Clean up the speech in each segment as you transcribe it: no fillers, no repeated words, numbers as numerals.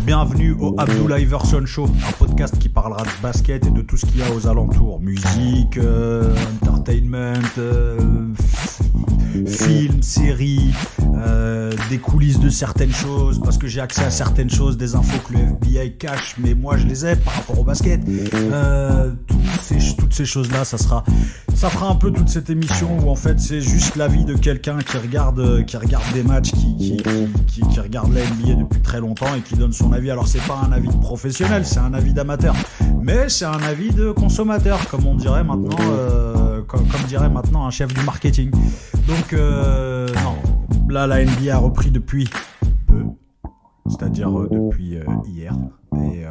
Bienvenue au Abdoulaye Version Show, un podcast qui parlera de basket et de tout ce qu'il y a aux alentours. Musique, entertainment, films, séries, des coulisses de certaines choses, parce que j'ai accès à certaines choses, des infos que le FBI cache, mais moi je les ai par rapport au basket. Toutes ces choses-là, ça fera un peu toute cette émission où en fait c'est juste l'avis de quelqu'un qui regarde des matchs, qui regarde la NBA depuis très longtemps et qui donne son avis. Alors c'est pas un avis de professionnel, c'est un avis d'amateur, mais c'est un avis de consommateur, comme on dirait maintenant, comme dirait maintenant un chef du marketing. Donc non, là la NBA a repris depuis peu, c'est-à-dire depuis hier, et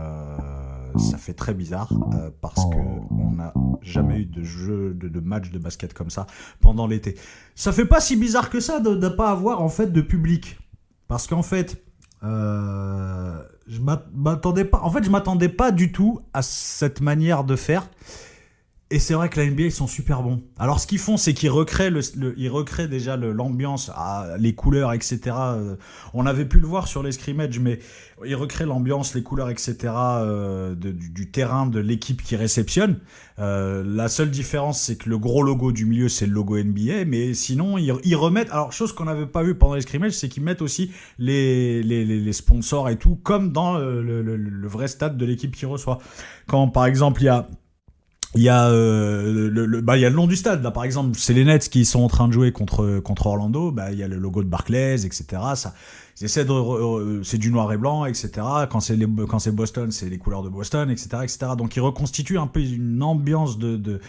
ça fait très bizarre parce que on n'a jamais eu de match de basket comme ça pendant l'été. Ça fait pas si bizarre que ça de ne pas avoir en fait de public, parce qu'en fait je m'attendais pas du tout à cette manière de faire. Et c'est vrai que la NBA, ils sont super bons. Alors, ce qu'ils font, c'est qu'ils recréent, ils recréent déjà l'ambiance, les couleurs, etc. On avait pu le voir sur les scrimmages, mais ils recréent l'ambiance, les couleurs, etc. Du terrain de l'équipe qui réceptionne. La seule différence, c'est que le gros logo du milieu, c'est le logo NBA. Mais sinon, ils remettent... Alors, chose qu'on n'avait pas vu pendant les scrimmages, c'est qu'ils mettent aussi les sponsors et tout, comme dans le vrai stade de l'équipe qui reçoit. Quand, par exemple, il y a le nom du stade là, par exemple c'est les Nets qui sont en train de jouer contre Orlando, il y a le logo de Barclays, etc. Ça, ils essaient c'est du noir et blanc, etc. Quand c'est Boston, c'est les couleurs de Boston, etc. Donc ils reconstituent un peu une ambiance de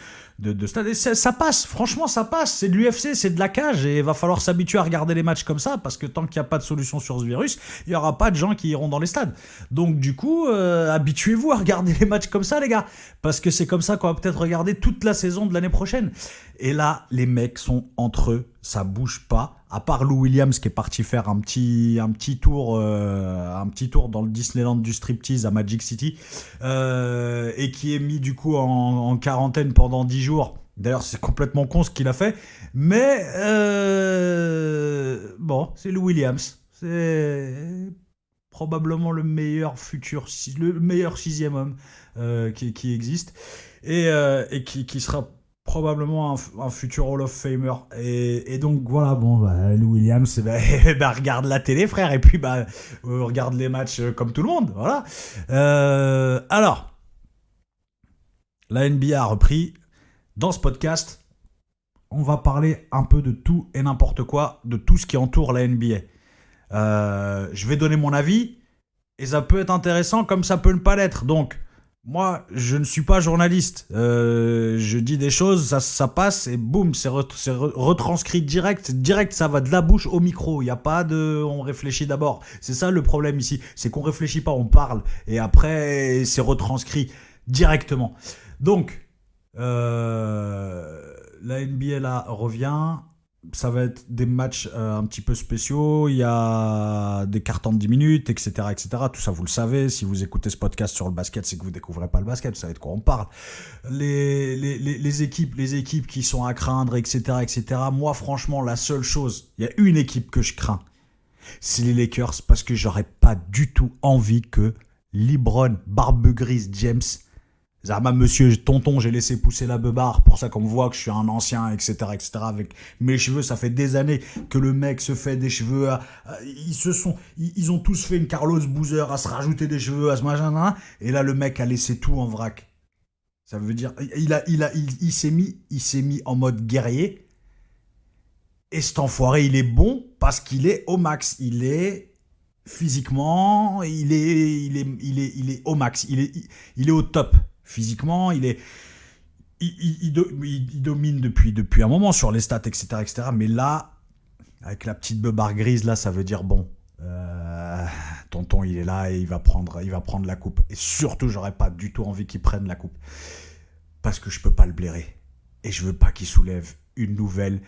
stade, et ça passe, franchement ça passe. C'est de l'UFC, c'est de la cage, et il va falloir s'habituer à regarder les matchs comme ça, parce que tant qu'il n'y a pas de solution sur ce virus, il n'y aura pas de gens qui iront dans les stades. Donc du coup, habituez-vous à regarder les matchs comme ça, les gars, parce que c'est comme ça qu'on va peut-être regarder toute la saison de l'année prochaine. Et là, les mecs sont entre eux, ça bouge pas, à part Lou Williams qui est parti faire un petit tour dans le Disneyland du striptease à Magic City, et qui est mis du coup en quarantaine pendant 10 jours. D'ailleurs, c'est complètement con ce qu'il a fait, mais bon, c'est Lou Williams, c'est probablement le meilleur sixième homme qui existe, et qui sera probablement un futur Hall of Famer. Et donc voilà, Lou Williams, regarde la télé, frère, et puis regarde les matchs comme tout le monde, voilà. Alors, la NBA a repris. Dans ce podcast, on va parler un peu de tout et n'importe quoi, de tout ce qui entoure la NBA. Je vais donner mon avis, et ça peut être intéressant comme ça peut ne pas l'être. Donc, moi, je ne suis pas journaliste. Je dis des choses, ça passe, et boum, c'est retranscrit direct. Direct, ça va de la bouche au micro. Il n'y a pas on réfléchit d'abord. C'est ça le problème ici. C'est qu'on réfléchit pas, on parle. Et après, c'est retranscrit directement. Donc, la NBA là revient. Ça va être des matchs un petit peu spéciaux. Il y a des cartons de 10 minutes, etc., etc. Tout ça, vous le savez. Si vous écoutez ce podcast sur le basket, c'est que vous découvrez pas le basket. Vous savez de quoi on parle. Les équipes qui sont à craindre, etc., etc. Moi, franchement, la seule chose, il y a une équipe que je crains, c'est les Lakers, parce que j'aurais pas du tout envie que LeBron, barbe grise, James... monsieur tonton, j'ai laissé pousser la beubare, pour ça qu'on me voit que je suis un ancien, etc., etc. Avec mes cheveux, ça fait des années que le mec se fait des cheveux. Ils ont tous fait une Carlos Boozer à se rajouter des cheveux, à se machin, et là le mec a laissé tout en vrac. Ça veut dire, il s'est mis en mode guerrier. Et cet enfoiré, il est bon parce qu'il est au max. Il est physiquement, il est au max. Il est au top. Physiquement, il domine depuis un moment sur les stats, etc., etc. Mais là, avec la petite beubare grise, là, ça veut dire bon, tonton, il est là et il va prendre la coupe. Et surtout, j'aurais pas du tout envie qu'il prenne la coupe, parce que je peux pas le blairer, et je veux pas qu'il soulève une nouvelle.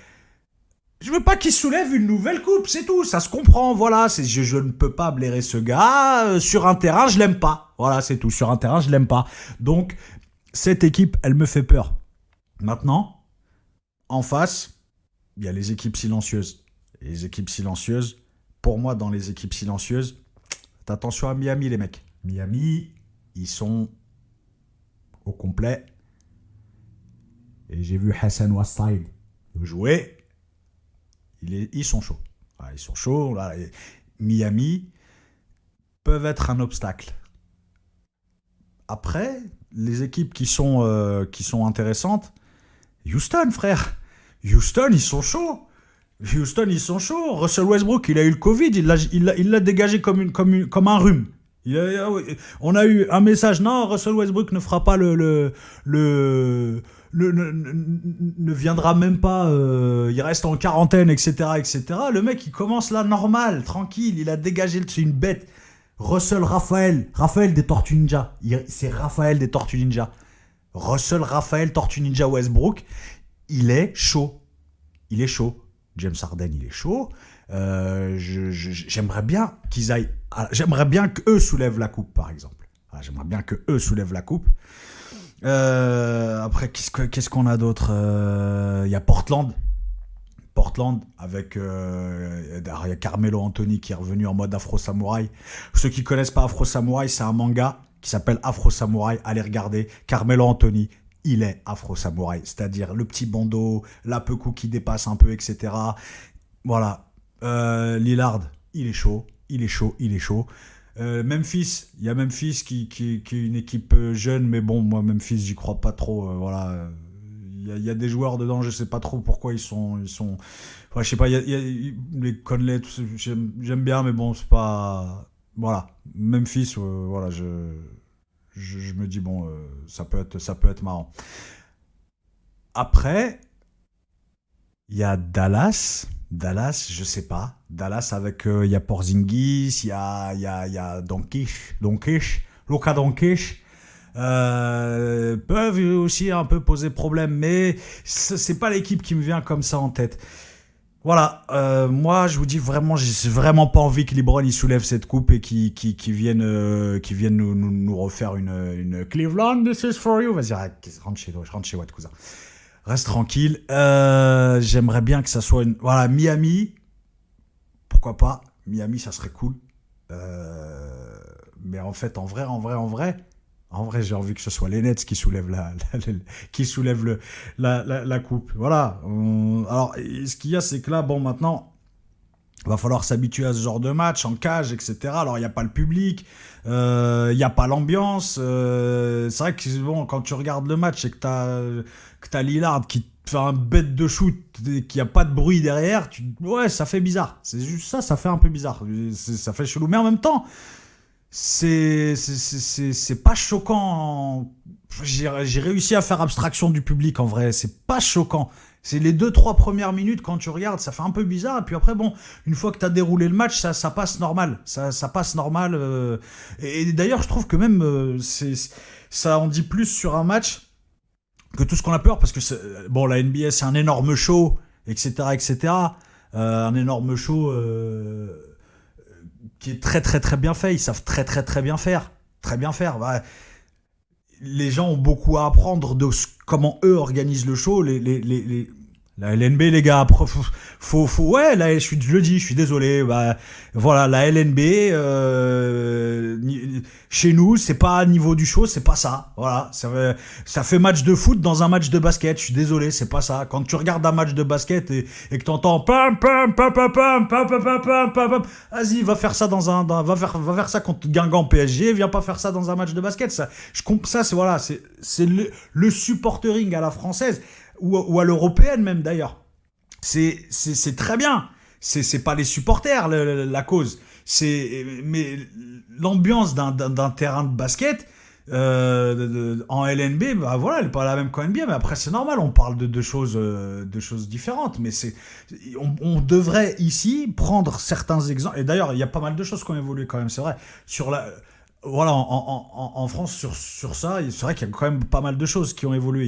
Je veux pas qu'il soulève une nouvelle coupe, c'est tout, ça se comprend, voilà, je ne peux pas blairer ce gars, sur un terrain, je l'aime pas, voilà, c'est tout, sur un terrain, je l'aime pas. Donc, cette équipe, elle me fait peur. Maintenant, en face, il y a les équipes silencieuses. Et les équipes silencieuses, pour moi, dans les équipes silencieuses, Faites attention à Miami, les mecs. Miami, ils sont au complet. Et j'ai vu Hassan Whiteside jouer. Ils sont chauds. Voilà, ils sont chauds. Là, Miami peuvent être un obstacle. Après, les équipes qui sont intéressantes, Houston, frère. Houston, ils sont chauds. Russell Westbrook, il a eu le Covid, il l'a dégagé comme un rhume. On a eu un message, non, Russell Westbrook ne fera pas ne viendra même pas, il reste en quarantaine, etc., etc. Le mec, il commence là normal, tranquille, il a dégagé, c'est une bête. Raphaël des Tortues Ninja. C'est Raphaël des Tortues Ninja. Raphaël Tortue Ninja Westbrook, il est chaud. James Harden, il est chaud. J'aimerais bien qu'ils aillent. J'aimerais bien qu'eux soulèvent la coupe, par exemple. J'aimerais bien qu'eux soulèvent la coupe. Après, qu'est-ce qu'on a d'autre? Il y a Portland. Avec il y a Carmelo Anthony qui est revenu en mode Afro Samouraï. Ceux qui connaissent pas Afro Samouraï, c'est un manga qui s'appelle Afro Samouraï. Allez regarder. Carmelo Anthony, il est Afro Samouraï, c'est-à-dire le petit bandeau, la pecou qui dépasse un peu, etc. Voilà. Lillard, il est chaud. Memphis, il y a Memphis qui est une équipe jeune, mais bon, moi Memphis, j'y crois pas trop. Voilà. Il y a des joueurs dedans, je sais pas trop pourquoi ils sont. Enfin, je sais pas, il y a les Conley, tout ça, j'aime bien, mais bon, c'est pas. Voilà. Memphis, voilà, je me dis, bon, ça peut être marrant. Après, il y a Dallas, je sais pas. Dallas avec, il y a Porzingis, il y a Doncic, Luka Doncic. Peuvent aussi un peu poser problème, mais c'est pas l'équipe qui me vient comme ça en tête. Voilà, moi je vous dis vraiment, j'ai vraiment pas envie que LeBron il soulève cette coupe et qu'il vienne nous refaire une Cleveland, this is for you. Vas-y, rentre chez Watt, cousin. Reste tranquille. J'aimerais bien que ça soit voilà, Miami. Pourquoi pas? Miami, ça serait cool. Mais en fait, en vrai, j'ai envie que ce soit les Nets qui soulèvent la coupe. Voilà. Alors, ce qu'il y a, c'est que là, bon, maintenant, il va falloir s'habituer à ce genre de match, en cage, etc. Alors, il n'y a pas le public, il n'y a pas l'ambiance. C'est vrai que, bon, quand tu regardes le match et que t'as Lillard qui te fait un bête de shoot et qu'il n'y a pas de bruit derrière, ouais, ça fait bizarre. C'est juste ça fait un peu bizarre. Ça fait chelou. Mais en même temps, c'est pas choquant. J'ai réussi à faire abstraction du public en vrai. C'est pas choquant. C'est les 2-3 premières minutes quand tu regardes, ça fait un peu bizarre. Et puis après, bon, une fois que t'as déroulé le match, ça passe normal. Ça passe normal. Et d'ailleurs, je trouve que même ça en dit plus sur un match que tout ce qu'on a peur. Parce que bon, la NBA, c'est un énorme show, etc., etc. Un énorme show. Qui est très très très bien fait, ils savent très très très bien faire. Bah, les gens ont beaucoup à apprendre de comment eux organisent le show. La LNB, les gars, ouais, là, je le dis, je suis désolé. Bah, voilà, la LNB, chez nous, c'est pas niveau du show, c'est pas ça. Voilà, ça fait match de foot dans un match de basket. Je suis désolé, c'est pas ça. Quand tu regardes un match de basket et que t'entends pam pam pam pam pam pam pam pam pam pam pam, vas-y, va faire ça va faire ça contre Guingamp PSG. Viens pas faire ça dans un match de basket. Ça, c'est voilà, c'est le supportering à la française. Ou à l'européenne même d'ailleurs. C'est très bien. C'est pas les supporters la cause. Mais l'ambiance d'un terrain de basket en LNB, bah voilà, elle est pas la même qu'en NBA. Mais après c'est normal, on parle de choses différentes. Mais on devrait ici prendre certains exemples. Et d'ailleurs, il y a pas mal de choses qui ont évolué quand même. C'est vrai voilà, en France sur ça, c'est vrai qu'il y a quand même pas mal de choses qui ont évolué.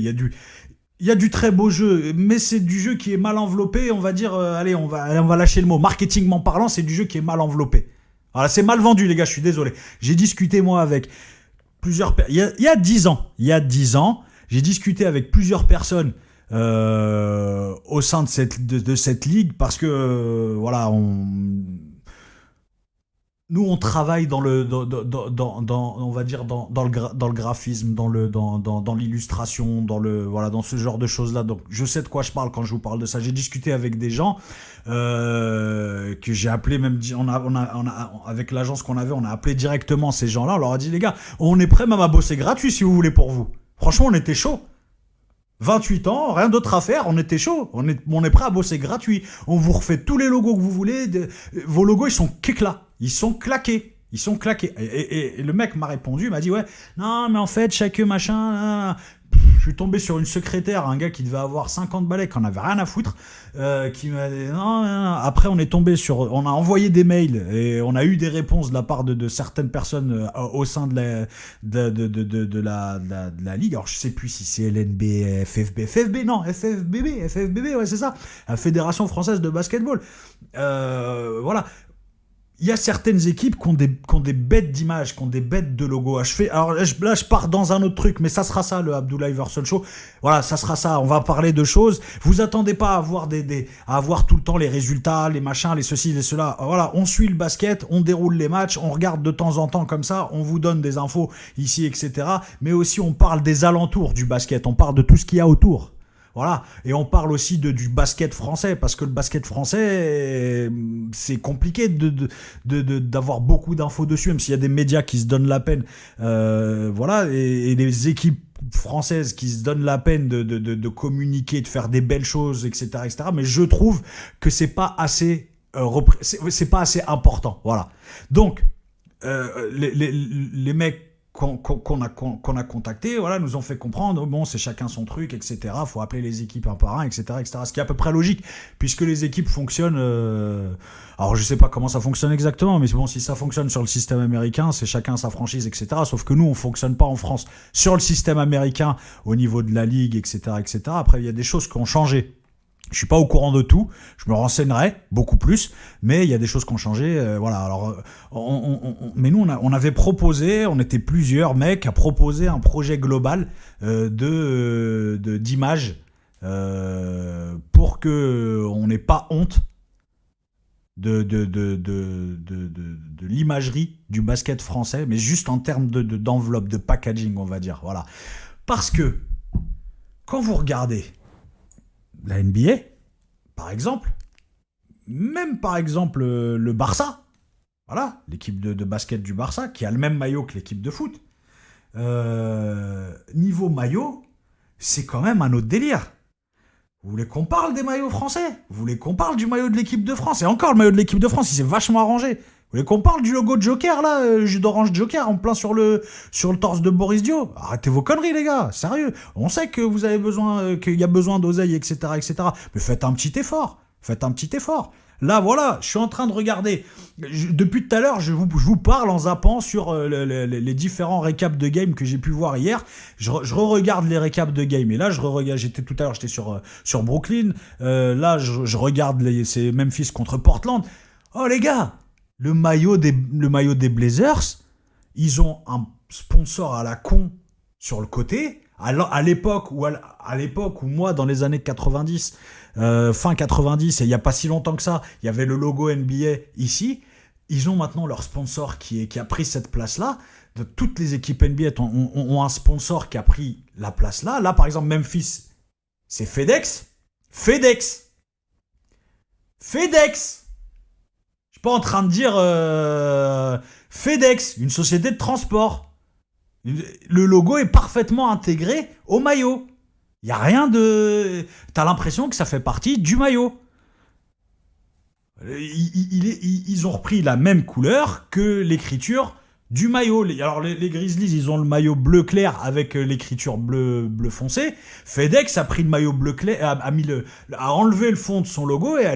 Il y a du très beau jeu, mais c'est du jeu qui est mal enveloppé. On va dire, allez, on va lâcher le mot. Marketingment parlant, c'est du jeu qui est mal enveloppé. Voilà, c'est mal vendu, les gars, je suis désolé. J'ai discuté, moi, avec plusieurs personnes. Il y a 10 ans, j'ai discuté avec plusieurs personnes au sein de cette ligue parce que, voilà, nous, on travaille on va dire dans le graphisme, dans l'illustration, voilà, dans ce genre de choses-là. Donc, je sais de quoi je parle quand je vous parle de ça. J'ai discuté avec des gens que j'ai appelé même, avec l'agence qu'on avait, on a appelé directement ces gens-là. On leur a dit, les gars, on est prêt même à bosser gratuit si vous voulez pour vous. Franchement, on était chaud. 28 ans, rien d'autre à faire, on était chaud. On est prêt à bosser gratuit. On vous refait tous les logos que vous voulez. Vos logos, ils sont qu'éclats. Ils sont claqués. Ils sont claqués. Et le mec m'a répondu, il m'a dit, ouais, non, mais en fait, chaque machin, je suis tombé sur une secrétaire, un gars qui devait avoir 50 balais, qui en avait rien à foutre, qui m'a dit, non, non, non. Après, on a envoyé des mails et on a eu des réponses de la part de certaines personnes au sein de la ligue. Alors, je sais plus si c'est LNB, FFBB, ouais, c'est ça, la Fédération Française de Basketball. Voilà. Il y a certaines équipes qui ont des bêtes d'images, qui ont des bêtes de logos. Alors là, je pars dans un autre truc, mais ça sera ça, le Abdoulaye Versol Show. Voilà, ça sera ça. On va parler de choses. Vous attendez pas à avoir à avoir tout le temps les résultats, les machins, les ceci, les cela. Voilà, on suit le basket, on déroule les matchs, on regarde de temps en temps comme ça, on vous donne des infos ici, etc. Mais aussi, on parle des alentours du basket. On parle de tout ce qu'il y a autour. Voilà, et on parle aussi du basket français, parce que le basket français, c'est compliqué d'avoir beaucoup d'infos dessus, même s'il y a des médias qui se donnent la peine, voilà, et les équipes françaises qui se donnent la peine de communiquer, de faire des belles choses, etc., etc. Mais je trouve que c'est pas assez, c'est pas assez important, voilà. Donc, les mecs qu'on a contacté, voilà, nous ont fait comprendre, bon, c'est chacun son truc, etc. Faut appeler les équipes un par un, etc., etc. Ce qui est à peu près logique, puisque les équipes fonctionnent. Alors, je sais pas comment ça fonctionne exactement, mais bon, si ça fonctionne sur le système américain, c'est chacun sa franchise, etc. Sauf que nous, on fonctionne pas en France sur le système américain au niveau de la ligue, etc., etc. Après, il y a des choses qui ont changé. Je suis pas au courant de tout, je me renseignerai beaucoup plus, mais il y a des choses qui ont changé, voilà. Alors, mais nous, on avait proposé, on était plusieurs mecs à proposer un projet global d'image pour que on n'ait pas honte de l'imagerie du basket français, mais juste en termes d'enveloppe, de packaging, on va dire, voilà. Parce que quand vous regardez la NBA, par exemple, même par exemple le Barça, voilà, l'équipe de basket du Barça, qui a le même maillot que l'équipe de foot, niveau maillot, c'est quand même un autre délire. Vous voulez qu'on parle des maillots français? Vous voulez qu'on parle du maillot de l'équipe de France? Et encore, le maillot de l'équipe de France, il s'est vachement arrangé. Vous voulez qu'on parle du logo de Joker, là, jus d'orange Joker, en plein sur le torse de Boris Dio? Arrêtez vos conneries, les gars, sérieux. On sait que vous avez besoin, qu'il y a besoin d'oseille, etc., etc. Mais faites un petit effort. Faites un petit effort. Là, voilà, je suis en train de regarder. Depuis tout à l'heure, je vous parle en zappant sur les différents récaps de game que j'ai pu voir hier. Je re-regarde les récaps de game. Et là, tout à l'heure, j'étais sur Brooklyn. Là, je regarde c'est Memphis contre Portland. Oh, les gars! Le maillot des Blazers, ils ont un sponsor à la con sur le côté. À l'époque où moi, dans les années 90, fin 90, et il n'y a pas si longtemps que ça, il y avait le logo NBA ici. Ils ont maintenant leur sponsor qui a pris cette place-là. Toutes les équipes NBA ont un sponsor qui a pris la place là. Là, par exemple, Memphis, c'est FedEx. FedEx. Je suis pas en train de dire FedEx, une société de transport. Le logo est parfaitement intégré au maillot. Il n'y a rien de... T'as l'impression que ça fait partie du maillot. Ils ont repris la même couleur que l'écriture du maillot. Alors les Grizzlies, ils ont le maillot bleu clair avec l'écriture bleu foncé. FedEx a pris le maillot bleu clair, a enlevé le fond de son logo et a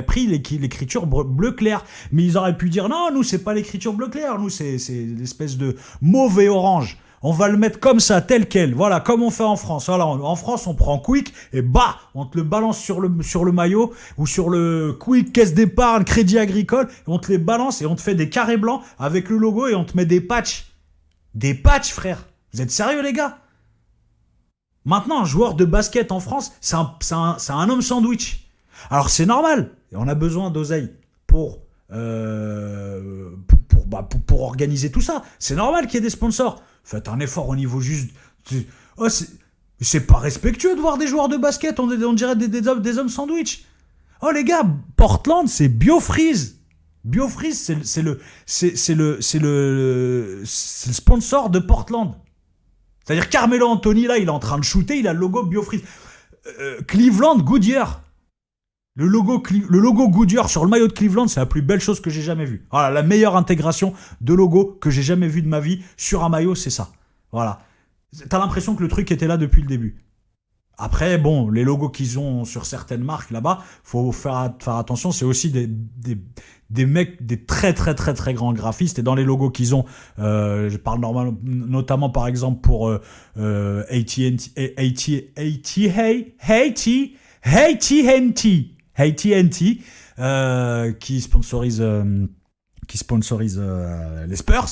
pris l'écriture bleu clair. Mais ils auraient pu dire non, nous c'est pas l'écriture bleu clair, nous c'est l'espèce de mauve et orange. On va le mettre comme ça, tel quel. Voilà, comme on fait en France. Voilà, en France, on prend Quick et bah, on te le balance sur le maillot ou sur le Quick Caisse d'épargne, Crédit Agricole. Et on te les balance et on te fait des carrés blancs avec le logo et on te met des patchs. Des patchs, frère. Vous êtes sérieux, les gars? Maintenant, un joueur de basket en France, c'est un homme sandwich. Alors, c'est normal. Et on a besoin d'oseille pour pour organiser tout ça. C'est normal qu'il y ait des sponsors. Faites un effort au niveau juste... Oh, c'est pas respectueux de voir des joueurs de basket, on dirait des hommes sandwich. Oh les gars, Portland, c'est BioFreeze. BioFreeze, c'est le sponsor de Portland. C'est-à-dire Carmelo Anthony, là, il est en train de shooter, il a le logo BioFreeze. Cleveland, Goodyear. Le logo Goodyear sur le maillot de Cleveland, c'est la plus belle chose que j'ai jamais vue. Voilà, la meilleure intégration de logo que j'ai jamais vue de ma vie sur un maillot, c'est ça. Voilà. T'as l'impression que le truc était là depuis le début. Après, bon, les logos qu'ils ont sur certaines marques là-bas, faut faire attention. C'est aussi des mecs, des très très très très grands graphistes. Et dans les logos qu'ils ont, je parle notamment par exemple pour AT&T, qui sponsorise les Spurs.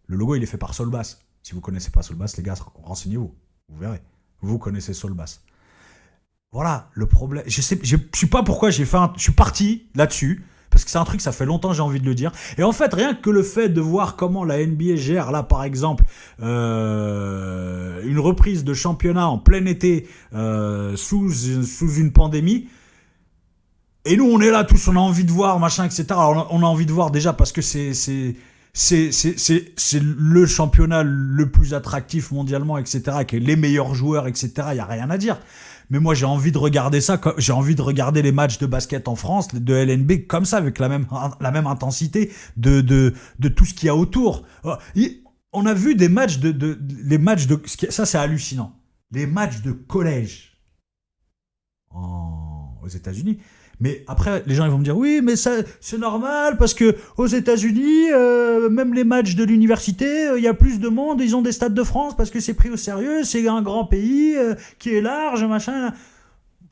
Le logo, il est fait par Solbass. Si vous connaissez pas Solbass, les gars, renseignez-vous. Vous verrez. Vous connaissez Solbass. Voilà, le problème. Je sais pas pourquoi je suis parti là-dessus. Parce que c'est un truc, ça fait longtemps que j'ai envie de le dire. Et en fait, rien que le fait de voir comment la NBA gère, là, par exemple, une reprise de championnat en plein été sous une pandémie. Et nous, on est là tous, on a envie de voir, machin, etc. Alors, on a envie de voir déjà parce que c'est le championnat le plus attractif mondialement, etc., avec les meilleurs joueurs, etc., il n'y a rien à dire. Mais moi, j'ai envie de regarder ça, j'ai envie de regarder les matchs de basket en France, de LNB, comme ça, avec la même intensité de tout ce qu'il y a autour. On a vu des matchs les matchs de, ça c'est hallucinant, les matchs de collège aux États-Unis. Mais après, les gens ils vont me dire oui, mais ça c'est normal parce que aux États-Unis, même les matchs de l'université, il y a plus de monde, ils ont des stades de France parce que c'est pris au sérieux, c'est un grand pays qui est large, machin.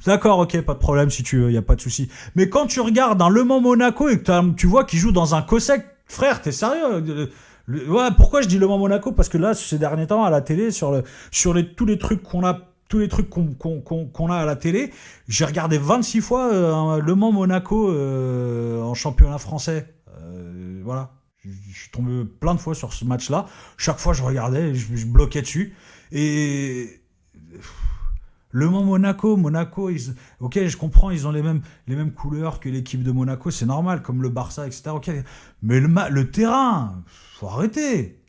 D'accord, ok, pas de problème si tu veux, y a pas de souci. Mais quand tu regardes un Le Mans Monaco et que tu vois qu'ils jouent dans un COSEC, frère, t'es sérieux? Ouais, pourquoi je dis Le Mans Monaco? Parce que là, ces derniers temps, à la télé, tous les trucs qu'on a. Tous les trucs qu'on a à la télé, j'ai regardé 26 fois Le Mans Monaco en championnat français. Voilà. Je suis tombé plein de fois sur ce match-là. Chaque fois, je regardais, je bloquais dessus. Et Le Mans Monaco, ok, je comprends, ils ont les mêmes couleurs que l'équipe de Monaco, c'est normal, comme le Barça, etc. Ok, mais le terrain, faut arrêter.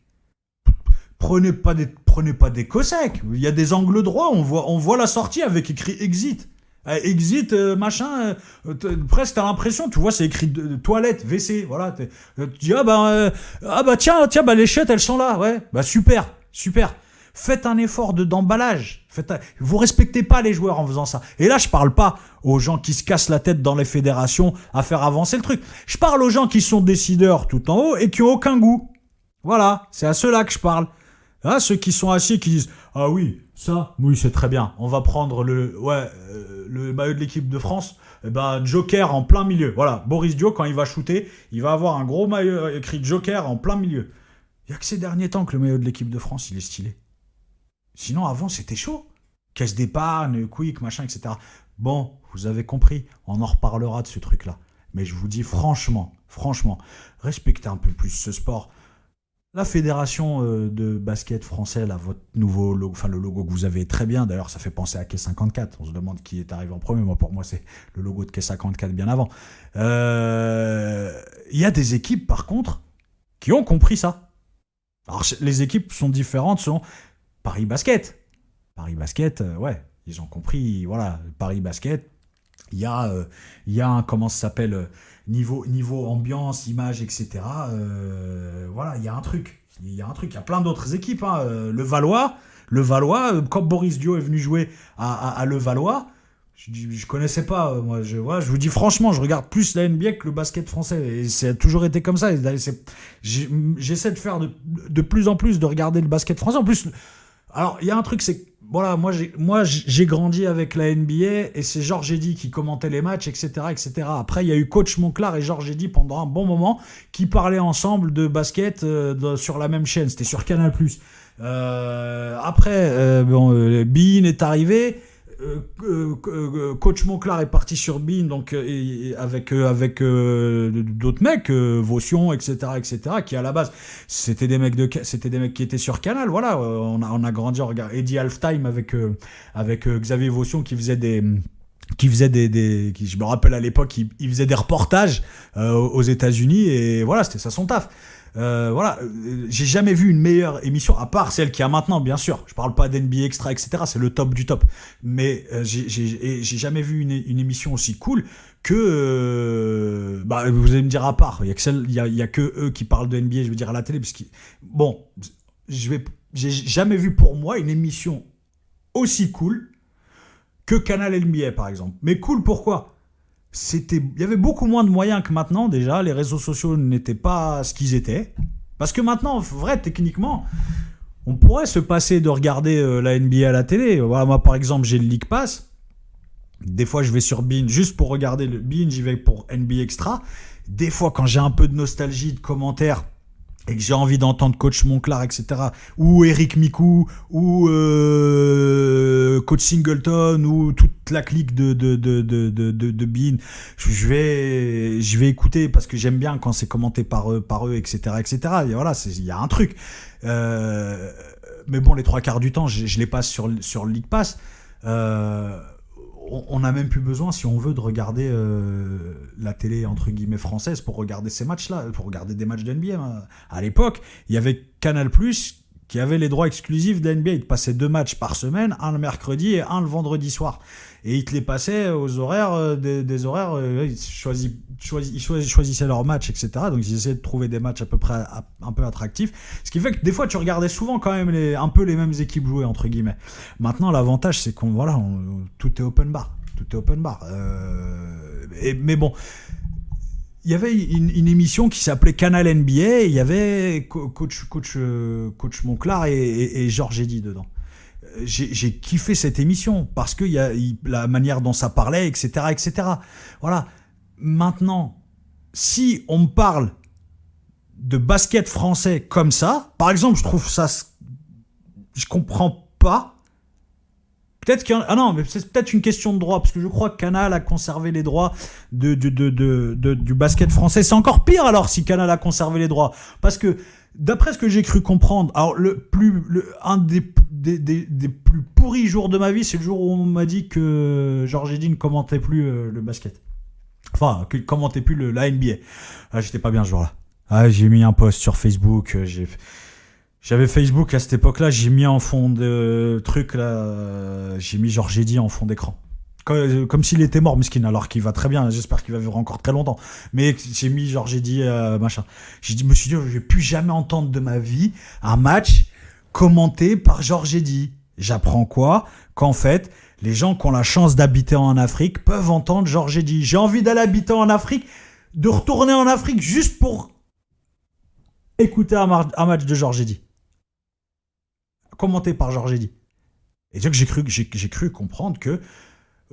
Prenez pas des cosecs. Il y a des angles droits. On voit la sortie avec écrit exit. Exit, machin. Presque t'as l'impression, tu vois, c'est écrit toilette, WC. Voilà. Tu dis tiens, les chiottes elles sont là. Ouais. Bah super. Faites un effort d'emballage. Vous respectez pas les joueurs en faisant ça. Et là, je parle pas aux gens qui se cassent la tête dans les fédérations à faire avancer le truc. Je parle aux gens qui sont décideurs tout en haut et qui ont aucun goût. Voilà. C'est à ceux-là que je parle. Ah, ceux qui sont assis qui disent ah oui, ça, oui, c'est très bien. On va prendre le maillot de l'équipe de France. Joker en plein milieu. Voilà, Boris Dio, quand il va shooter, il va avoir un gros maillot écrit Joker en plein milieu. Il n'y a que ces derniers temps que le maillot de l'équipe de France, il est stylé. Sinon, avant, c'était chaud. Caisse d'épargne, quick, machin, etc. Bon, vous avez compris. On en reparlera de ce truc-là. Mais je vous dis franchement, respectez un peu plus ce sport. La fédération de basket français, là, votre nouveau logo, enfin le logo que vous avez est très bien. D'ailleurs, ça fait penser à Quai 54. On se demande qui est arrivé en premier. Pour moi, c'est le logo de Quai 54 bien avant. Il y a des équipes, par contre, qui ont compris ça. Alors, les équipes sont différentes selon Paris Basket. Paris Basket, ouais, ils ont compris. Voilà, Paris Basket. Il y a un, comment ça s'appelle, niveau ambiance, image, etc. Voilà, il y a un truc. Il y a plein d'autres équipes. Hein. Le Valois, quand Boris Dio est venu jouer à Le Valois, je connaissais pas. Moi, je vous dis franchement, je regarde plus la NBA que le basket français. Et ça a toujours été comme ça. J'essaie de faire de plus en plus de regarder le basket français. En plus, alors, il y a un truc, c'est que voilà, moi j'ai grandi avec la NBA et c'est Georges Eddy qui commentait les matchs, etc., etc. Après, il y a eu Coach Monclar et Georges Eddy pendant un bon moment qui parlaient ensemble de basket sur la même chaîne. C'était sur Canal+. Après, Bein est arrivé. Coach Monclar est parti sur Bein, donc avec d'autres mecs, Vaution, etc., qui à la base c'était des mecs qui étaient sur Canal. Voilà, on a grandi, on regarde Eddie Halftime avec Xavier Vaution je me rappelle à l'époque, il faisait des reportages aux États-Unis, et voilà, c'était ça son taf. Voilà, j'ai jamais vu une meilleure émission, à part celle qu'il y a maintenant, bien sûr. Je parle pas d'NBA Extra, etc. C'est le top du top. Mais j'ai jamais vu une émission aussi cool que. Vous allez me dire, à part, il y a que eux qui parlent de NBA, je veux dire, à la télé. Bon, j'ai jamais vu pour moi une émission aussi cool que Canal NBA, par exemple. Mais cool, pourquoi ? Il y avait beaucoup moins de moyens que maintenant, déjà. Les réseaux sociaux n'étaient pas ce qu'ils étaient. Parce que maintenant, vrai, techniquement, on pourrait se passer de regarder la NBA à la télé. Voilà, moi, par exemple, j'ai le League Pass. Des fois, je vais sur Bein juste pour regarder le Bein. J'y vais pour NBA Extra. Des fois, quand j'ai un peu de nostalgie, de commentaires, et que j'ai envie d'entendre Coach Monclar, etc., ou Eric Mikou, ou Coach Singleton, ou toute la clique de Bein, je vais écouter, parce que j'aime bien quand c'est commenté par eux, etc., etc. Et voilà, il y a un truc. Mais bon, les 3/4 du temps, je les passe sur le League Pass. On n'a même plus besoin, si on veut, de regarder la télé entre guillemets française pour regarder ces matchs-là, pour regarder des matchs de NBA. À l'époque, il y avait Canal+, qui avait les droits exclusifs de la NBA. Il te passait 2 matchs par semaine, un le mercredi et un le vendredi soir. Et il te les passait aux horaires, des horaires, ils choisissaient leurs matchs, etc. Donc ils essayaient de trouver des matchs à peu près un peu attractifs. Ce qui fait que des fois, tu regardais souvent quand même un peu les mêmes équipes jouer, entre guillemets. Maintenant, l'avantage, c'est tout est open bar. Tout est open bar. Mais bon, il y avait une émission qui s'appelait Canal NBA, et il y avait Coach Monclar et Georges Eddy dedans. J'ai kiffé cette émission parce que la manière dont ça parlait, etc., etc. Voilà. Maintenant, si on me parle de basket français comme ça, par exemple, je trouve ça, je comprends pas. Peut-être mais c'est peut-être une question de droit, parce que je crois que Canal a conservé les droits du basket français. C'est encore pire alors si Canal a conservé les droits, parce que d'après ce que j'ai cru comprendre, alors un des plus pourris jours de ma vie, c'est le jour où on m'a dit que Georges Eddy ne commentait plus le basket. Enfin, qu'il commentait plus la NBA. Ah, j'étais pas bien ce jour-là. Ah, j'ai mis un post sur Facebook, j'avais Facebook à cette époque-là, j'ai mis en fond de truc là, j'ai mis Georges Eddy en fond d'écran. Comme s'il était mort, miskin, alors qu'il va très bien, j'espère qu'il va vivre encore très longtemps. Mais j'ai mis Georges Eddy, machin. Je me suis dit, je vais plus jamais entendre de ma vie un match commenté par Georges Eddy. J'apprends quoi ? Qu'en fait, les gens qui ont la chance d'habiter en Afrique peuvent entendre Georges Eddy. J'ai envie d'aller habiter en Afrique, de retourner en Afrique juste pour écouter un match de Georges Eddy. Commenté par Georges Eddy. Et donc j'ai cru comprendre que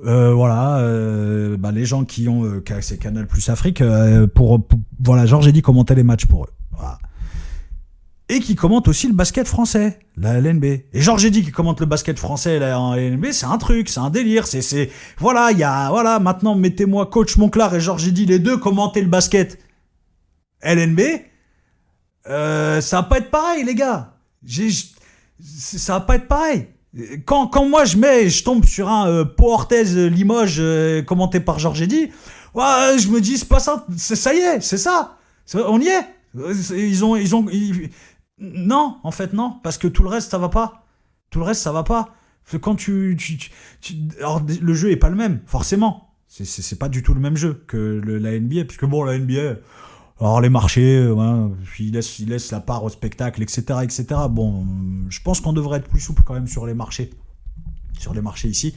les gens qui ont c'est Canal Plus Afrique, voilà, Georges Eddy commentait les matchs pour eux. Voilà. Et qui commente aussi le basket français, la LNB. Et Georges Eddy qui commente le basket français en LNB, c'est un truc, c'est un délire. Voilà, maintenant mettez-moi Coach Monclar et Georges Eddy, les deux commenter le basket LNB. Ça va pas être pareil, les gars. Ça va pas être pareil. Quand moi je tombe sur un Pau Orthez Limoges commenté par Georges Eddy, ouais, je me dis c'est pas ça, ça y est, c'est ça. On y est. Non, en fait non, parce que tout le reste ça va pas. Tout le reste ça va pas. Parce que quand alors le jeu est pas le même, forcément. C'est pas du tout le même jeu que la NBA, puisque bon, la NBA, alors les marchés, ils laissent la part au spectacle, etc., etc. Bon, je pense qu'on devrait être plus souple quand même sur les marchés ici.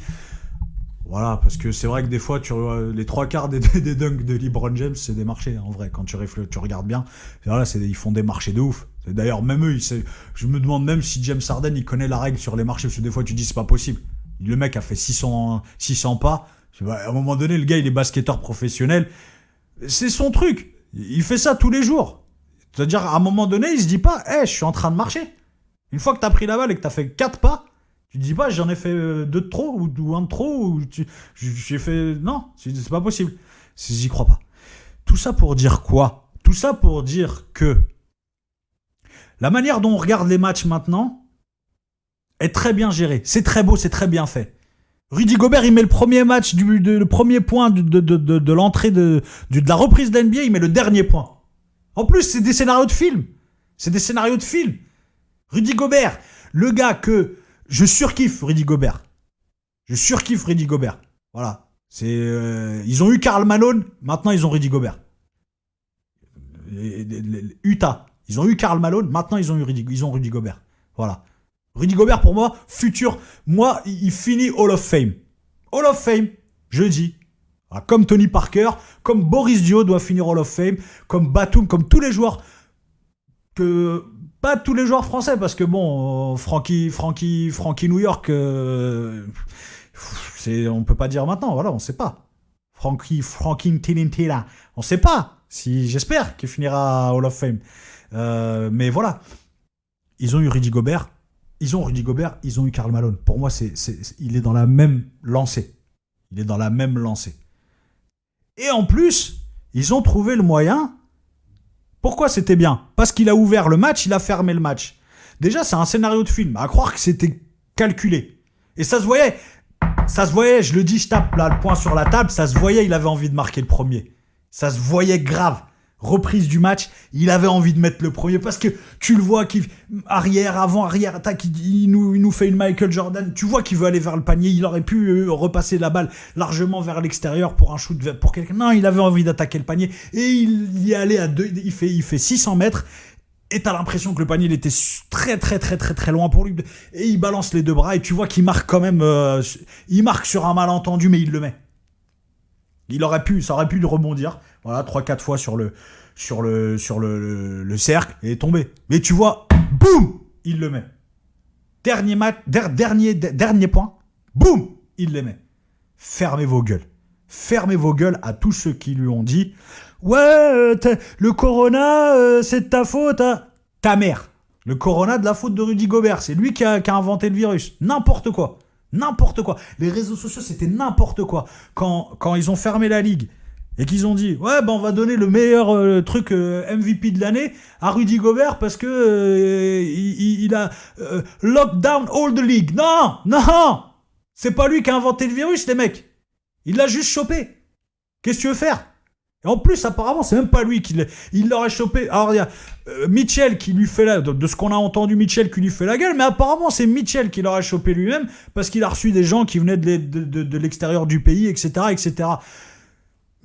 Voilà, parce que c'est vrai que des fois, les 3/4 des dunks de LeBron James, c'est des marchés, en vrai. Quand tu regardes bien, voilà, ils font des marchés de ouf. D'ailleurs, même eux, je me demande même si James Harden, il connaît la règle sur les marchés, parce que des fois, tu dis, c'est pas possible. Le mec a fait 600 pas. À un moment donné, le gars, il est basketteur professionnel. C'est son truc. Il fait ça tous les jours. C'est-à-dire, à un moment donné, il se dit pas, je suis en train de marcher. Une fois que t'as pris la balle et que t'as fait 4 pas, Tu dis pas, j'en ai fait deux de trop ou un de trop, ou j'ai fait... Non, c'est pas possible. J'y crois pas. Tout ça pour dire quoi? Tout ça pour dire que la manière dont on regarde les matchs maintenant est très bien gérée. C'est très beau, c'est très bien fait. Rudy Gobert, il met le premier match, le premier point de l'entrée de la reprise de l'NBA, il met le dernier point. En plus, c'est des scénarios de film. C'est des scénarios de film. Rudy Gobert, le gars que je surkiffe, Rudy Gobert. Je surkiffe Rudy Gobert. Voilà. Ils ont eu Karl Malone, maintenant ils ont Rudy Gobert. Utah, ils ont eu Karl Malone, maintenant ils ont Rudy Gobert. Voilà. Rudy Gobert, pour moi, futur. Moi, il finit Hall of Fame. Hall of Fame, je dis. Voilà, comme Tony Parker, comme Boris Dio doit finir Hall of Fame, comme Batum, comme tous les joueurs pas tous les joueurs français, parce que bon, Frankie New York, on peut pas dire maintenant, voilà, on sait pas. Frankie Tinintila, on sait pas. J'espère qu'il finira Hall of Fame. Mais voilà, ils ont eu Rudy Gobert, ils ont eu Karl Malone. Pour moi, il est dans la même lancée. Et en plus, ils ont trouvé le moyen. Pourquoi c'était bien? Parce qu'il a ouvert le match, il a fermé le match. Déjà, c'est un scénario de film. À croire que c'était calculé. Et ça se voyait, je le dis, je tape là le poing sur la table, ça se voyait, il avait envie de marquer le premier. Ça se voyait grave. Reprise du match, il avait envie de mettre le premier parce que tu le vois qu'il arrière, avant, arrière, attaque, il nous fait une Michael Jordan. Tu vois qu'il veut aller vers le panier, il aurait pu repasser la balle largement vers l'extérieur pour un shoot pour quelqu'un. Non, il avait envie d'attaquer le panier et il y est allé à deux. Il fait 600 mètres et t'as l'impression que le panier il était très très très très très loin pour lui et il balance les deux bras et tu vois qu'il marque quand même. Il marque sur un malentendu mais il le met. Ça aurait pu rebondir, voilà, 3-4 fois sur le cercle et tomber. Mais tu vois, boum, il le met. Dernier point, boum, il le met. Fermez vos gueules. Fermez vos gueules à tous ceux qui lui ont dit « Ouais, le corona, c'est de ta faute. Hein. » Ta mère. Le corona de la faute de Rudy Gobert. C'est lui qui a inventé le virus. N'importe quoi. N'importe quoi. Les réseaux sociaux, c'était n'importe quoi. Quand ils ont fermé la ligue et qu'ils ont dit ouais, on va donner le meilleur truc MVP de l'année à Rudy Gobert parce que il a locked down all the league. Non, c'est pas lui qui a inventé le virus, les mecs. Il l'a juste chopé. Qu'est-ce que tu veux faire? Et en plus, apparemment, c'est même pas lui il l'aurait chopé. Alors, il y a Mitchell qui lui fait de ce qu'on a entendu, Mitchell qui lui fait la gueule, mais apparemment, c'est Mitchell qui l'aurait chopé lui-même parce qu'il a reçu des gens qui venaient de l'extérieur du pays, etc., etc.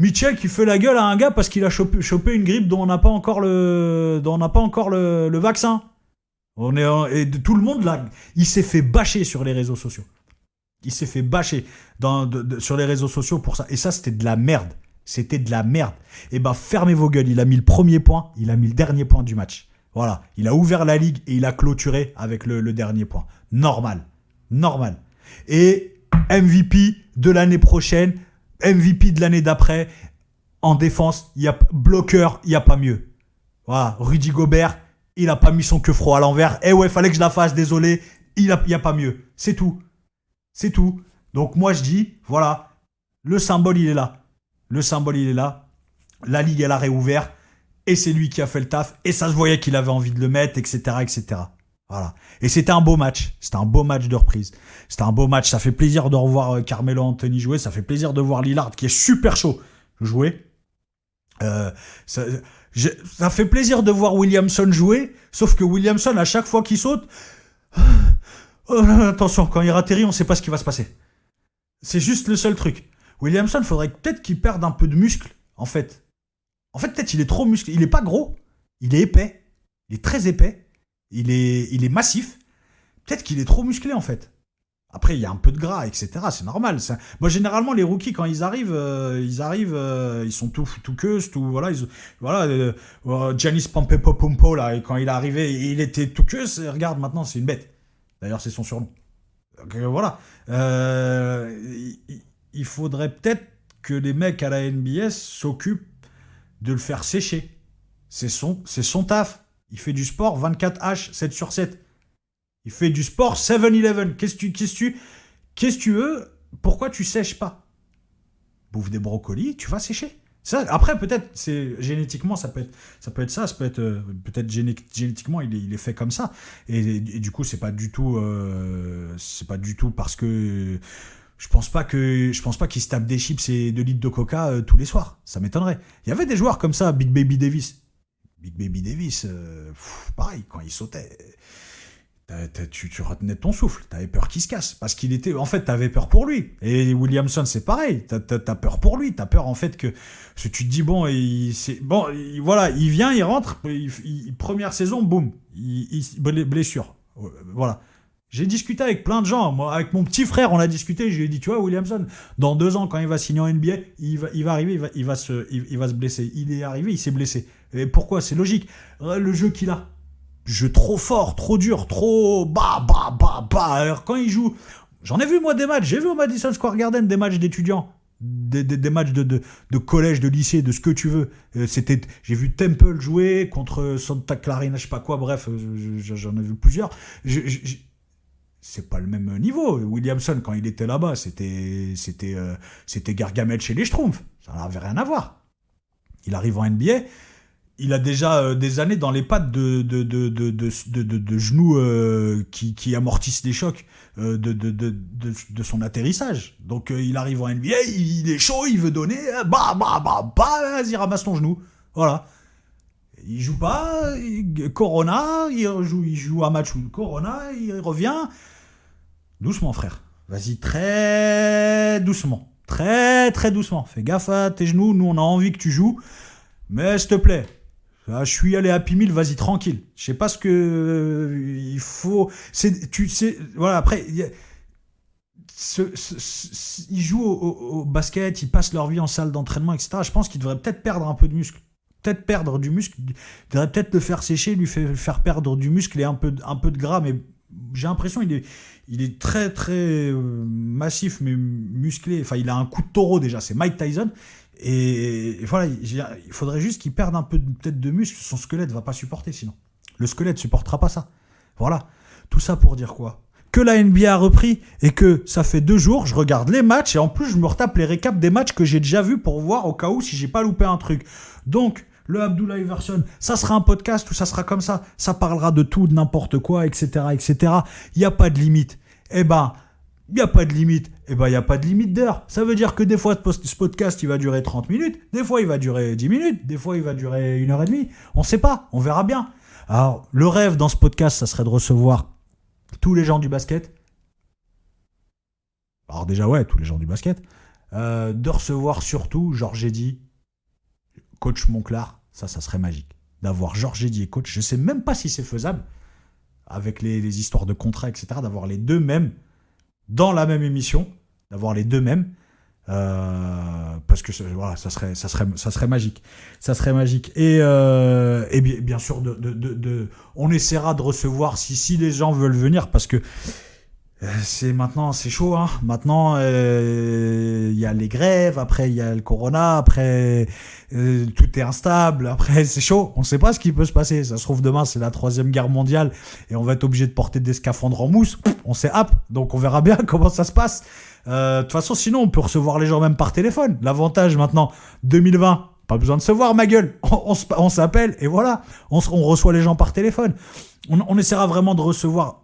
Mitchell qui fait la gueule à un gars parce qu'il a chopé une grippe dont on n'a pas encore le vaccin. Et tout le monde, là, il s'est fait bâcher sur les réseaux sociaux. Il s'est fait bâcher sur les réseaux sociaux pour ça. Et ça, c'était de la merde. C'était de la merde. Et fermez vos gueules. Il a mis le premier point, il a mis le dernier point du match. Voilà. Il a ouvert la ligue et il a clôturé avec le dernier point. Normal. Et MVP de l'année prochaine, MVP de l'année d'après, en défense, bloqueur, il n'y a pas mieux. Voilà. Rudy Gobert, il n'a pas mis son queue froid à l'envers. Ouais, fallait que je la fasse, désolé. Il n'y a pas mieux. C'est tout. Donc moi, je dis, voilà, le symbole, il est là. La ligue, elle a réouvert. Et c'est lui qui a fait le taf. Et ça se voyait qu'il avait envie de le mettre, etc., etc. Voilà. Et c'était un beau match. C'était un beau match de reprise. C'était un beau match. Ça fait plaisir de revoir Carmelo Anthony jouer. Ça fait plaisir de voir Lillard, qui est super chaud, jouer. Ça fait plaisir de voir Williamson jouer. Sauf que Williamson, à chaque fois qu'il saute... attention, quand il atterrit, on ne sait pas ce qui va se passer. C'est juste le seul truc. Williamson, il faudrait peut-être qu'il perde un peu de muscle, en fait. En fait, peut-être il est trop musclé. Il est pas gros, il est épais. Il est très épais. Il est massif. Peut-être qu'il est trop musclé, en fait. Après, il y a un peu de gras, etc. C'est normal. Moi, généralement, les rookies, quand ils arrivent, ils sont tout queus, tout... Voilà, Giannis Pampepopompo, là, et quand il est arrivé, il était tout queus. Regarde, maintenant, c'est une bête. D'ailleurs, c'est son surnom. Donc, voilà. Il faudrait peut-être que les mecs à la NBA s'occupent de le faire sécher. C'est son taf. Il fait du sport 24H, 7 sur 7. Il fait du sport 7-Eleven. Qu'est-ce que tu veux? Pourquoi tu sèches pas? Bouffe des brocolis, tu vas sécher. Ça, après, peut-être, c'est génétiquement, ça peut être peut-être génétiquement, il est fait comme ça. Et du coup, c'est pas du tout parce que je pense pas qu'il se tape des chips et 2 litres de coca tous les soirs. Ça m'étonnerait. Il y avait des joueurs comme ça, Big Baby Davis. Big Baby Davis, pareil, quand il sautait, tu retenais ton souffle, t'avais peur qu'il se casse, parce qu'il était, en fait, t'avais peur pour lui. Et Williamson, c'est pareil, t'as peur pour lui, t'as peur en fait que tu te dis voilà, il vient, il rentre, première saison, boum, blessure, voilà. J'ai discuté avec plein de gens, moi, avec mon petit frère, on a discuté, je lui ai dit, tu vois, Williamson, dans 2 ans, quand il va signer en NBA, il va arriver, il va se blesser. Il est arrivé, il s'est blessé. Et pourquoi? C'est logique. Le jeu qu'il a. Jeu trop fort, trop dur, trop bah. Alors quand il joue, j'en ai vu moi des matchs, j'ai vu au Madison Square Garden des matchs d'étudiants, des matchs de collège, de lycée, de ce que tu veux. J'ai vu Temple jouer contre Santa Clarita, je sais pas quoi, bref, j'en ai vu plusieurs. C'est pas le même niveau. Williamson, quand il était là-bas, c'était Gargamel chez les Schtroumpfs. Ça n'avait rien à voir. Il arrive en NBA, il a déjà des années dans les pattes de genoux qui amortissent les chocs de son atterrissage. Donc il arrive en NBA, il est chaud, il veut donner, vas-y, ramasse ton genou. Voilà. Il joue pas, Corona, il joue un match où Corona, il revient. Doucement, frère. Vas-y, très doucement. Très, très doucement. Fais gaffe à tes genoux. Nous, on a envie que tu joues. Mais s'il te plaît, je suis allé à Happy vas-y, tranquille. Je sais pas ce que il faut. Tu sais, voilà, après, ils jouent au basket, ils passent leur vie en salle d'entraînement, etc. Je pense qu'ils devraient peut-être perdre un peu de muscle. Peut-être perdre du muscle. Il devrait peut-être le faire sécher, lui faire perdre du muscle et un peu de gras, mais j'ai l'impression il est très très massif mais musclé. Enfin, il a un coup de taureau déjà, c'est Mike Tyson. Et voilà, il faudrait juste qu'il perde un peu peut-être de muscle. Son squelette va pas supporter sinon. Le squelette supportera pas ça. Voilà. Tout ça pour dire quoi? Que la NBA a repris et que ça fait 2 jours, je regarde les matchs et en plus je me retape les récaps des matchs que j'ai déjà vus pour voir au cas où si j'ai pas loupé un truc. Donc, le Abdoulaye Version, ça sera un podcast où ça sera comme ça. Ça parlera de tout, de n'importe quoi, etc., etc. Il n'y a pas de limite. Il n'y a pas de limite. Il n'y a pas de limite d'heure. Ça veut dire que des fois, ce podcast, il va durer 30 minutes. Des fois, il va durer 10 minutes. Des fois, il va durer 1h30. On ne sait pas. On verra bien. Alors, le rêve dans ce podcast, ça serait de recevoir tous les gens du basket. Alors déjà, ouais, tous les gens du basket. De recevoir surtout Georges Eddy, coach Monclar. Ça serait magique. D'avoir Georges Eddy et coach. Je ne sais même pas si c'est faisable, avec les histoires de contrats, etc., d'avoir les deux mêmes dans la même émission, d'avoir les deux mêmes, parce que voilà, ça serait magique. Ça serait magique. Et bien sûr, on essaiera de recevoir si les gens veulent venir, parce que maintenant c'est chaud, hein. Maintenant il y a les grèves, après il y a le corona, après tout est instable, après c'est chaud, on ne sait pas ce qui peut se passer. Ça se trouve demain c'est la 3e guerre mondiale et on va être obligé de porter des scaphandres en mousse, on sait donc on verra bien comment ça se passe. De toute façon, sinon on peut recevoir les gens même par téléphone. L'avantage maintenant 2020, pas besoin de se voir, ma gueule, on s'appelle et voilà, on reçoit les gens par téléphone. On essaiera vraiment de recevoir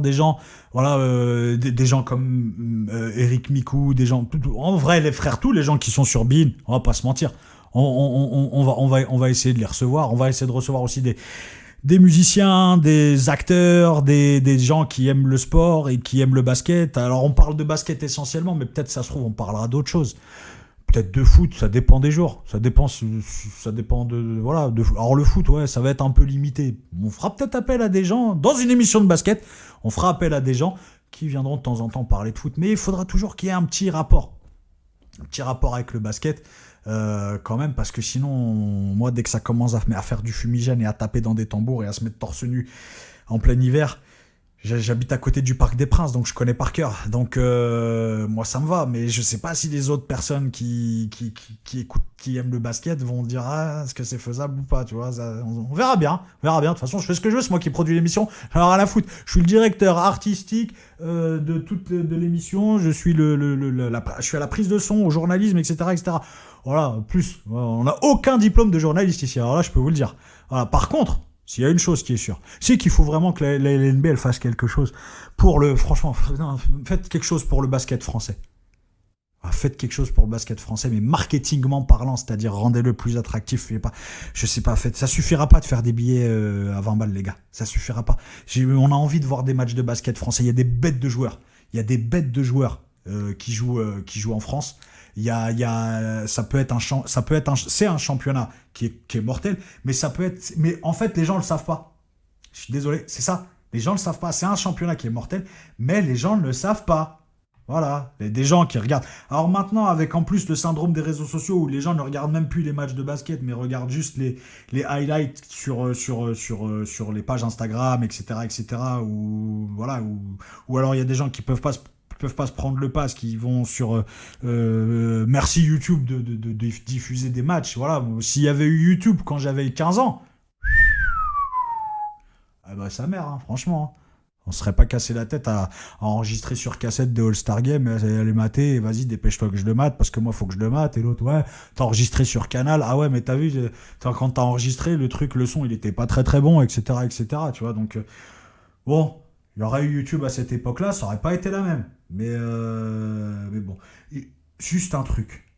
des gens, voilà, des gens comme Eric Mikou, des gens, en vrai, les frères, tous les gens qui sont sur Bein, on va pas se mentir, on va essayer de les recevoir. On va essayer de recevoir aussi des musiciens, des acteurs, des gens qui aiment le sport et qui aiment le basket. Alors on parle de basket essentiellement, mais peut-être ça se trouve on parlera d'autres choses. Peut-être de foot, ça dépend des jours. Ça dépend de voilà. Alors le foot, ouais, ça va être un peu limité. On fera peut-être appel à des gens dans une émission de basket. On fera appel à des gens qui viendront de temps en temps parler de foot, mais il faudra toujours qu'il y ait un petit rapport avec le basket, quand même, parce que sinon, moi, dès que ça commence à faire du fumigène et à taper dans des tambours et à se mettre torse nu en plein hiver, J'habite à côté du Parc des Princes, donc je connais par cœur. Donc moi ça me va, mais je sais pas si les autres personnes qui écoutent, qui aiment le basket vont dire est-ce que c'est faisable ou pas, tu vois. On verra bien, on verra bien. De toute façon, je fais ce que je veux, c'est moi qui produis l'émission. Alors à la foutre, je suis le directeur artistique de toute de l'émission. Je suis je suis à la prise de son, au journalisme, etc., etc. Voilà, en plus, on n'a aucun diplôme de journaliste ici. Alors là, je peux vous le dire. Voilà. Par contre. S'il y a une chose qui est sûre, c'est qu'il faut vraiment que la LNB elle fasse quelque chose pour franchement, faites quelque chose pour le basket français. Faites quelque chose pour le basket français, mais marketingment parlant, c'est-à-dire rendez-le plus attractif. Je sais pas, ça suffira pas de faire des billets à 20 balles, les gars. Ça suffira pas. On a envie de voir des matchs de basket français. Il y a des bêtes de joueurs. Il y a des bêtes de joueurs qui jouent en France. Ça peut être c'est un championnat qui est mortel, mais mais en fait, les gens le savent pas. Je suis désolé, c'est ça. Les gens le savent pas. C'est un championnat qui est mortel, mais les gens ne le savent pas. Voilà. Il y a des gens qui regardent. Alors maintenant, avec en plus le syndrome des réseaux sociaux où les gens ne regardent même plus les matchs de basket, mais regardent juste les highlights sur les pages Instagram, etc., ou voilà, ou alors il y a des gens qui peuvent pas se prendre le pass, qui vont sur merci YouTube de diffuser des matchs. Voilà, s'il y avait eu YouTube quand j'avais 15 ans, sa mère, hein, franchement. On se serait pas cassé la tête à enregistrer sur cassette des All-Star Games, et aller mater, et vas-y, dépêche-toi que je le mate, parce que moi, faut que je le mate, et l'autre, ouais, t'as enregistré sur Canal, ah ouais, mais t'as vu, quand t'as enregistré, le son, il était pas très très bon, etc., tu vois, donc, bon, il y aurait eu YouTube à cette époque-là, ça aurait pas été la même. Mais bon. Juste un truc.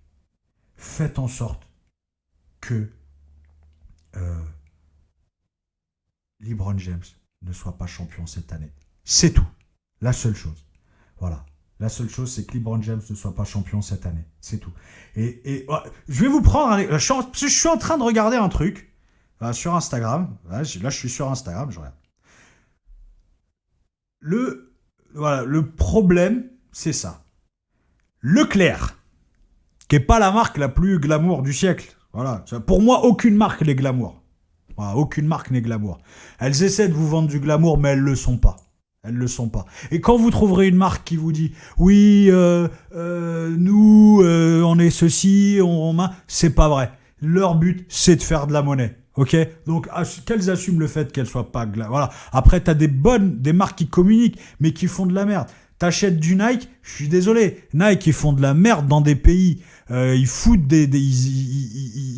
Faites en sorte que LeBron James ne soit pas champion cette année. C'est tout. La seule chose. Voilà. La seule chose, c'est que LeBron James ne soit pas champion cette année. C'est tout. Et je vais vous prendre... Je suis en train de regarder un truc sur Instagram. Là, je suis sur Instagram, je regarde. Le problème, c'est ça. Leclerc, qui est pas la marque la plus glamour du siècle. Voilà. Pour moi, aucune marque n'est glamour. Voilà, aucune marque n'est glamour. Elles essaient de vous vendre du glamour, mais elles le sont pas. Elles le sont pas. Et quand vous trouverez une marque qui vous dit oui, nous, on est ceci, c'est pas vrai. Leur but, c'est de faire de la monnaie. Ok, donc qu'elles assument le fait qu'elles soient pas voilà. Après, t'as des marques qui communiquent, mais qui font de la merde. T'achètes du Nike, je suis désolé. Nike, ils font de la merde dans des pays. Ils foutent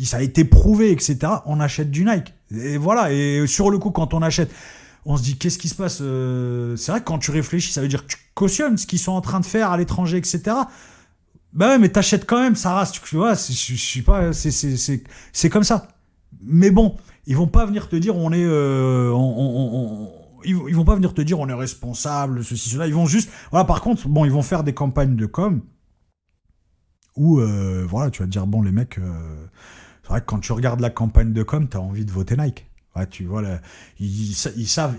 ça a été prouvé, etc. On achète du Nike. Et voilà. Et sur le coup, quand on achète, on se dit qu'est-ce qui se passe. C'est vrai que quand tu réfléchis, ça veut dire que tu cautionnes ce qu'ils sont en train de faire à l'étranger, etc. Bah ouais, mais t'achètes quand même, ça rase. Tu vois, je sais pas, c'est comme ça. Mais bon, ils vont pas venir te dire ils vont pas venir te dire on est responsable, ceci, cela. Ils vont juste... Voilà, par contre, bon, ils vont faire des campagnes de com où, voilà, tu vas te dire, bon, les mecs... c'est vrai que quand tu regardes la campagne de com, t'as envie de voter Nike. Ouais, tu vois, là, ils savent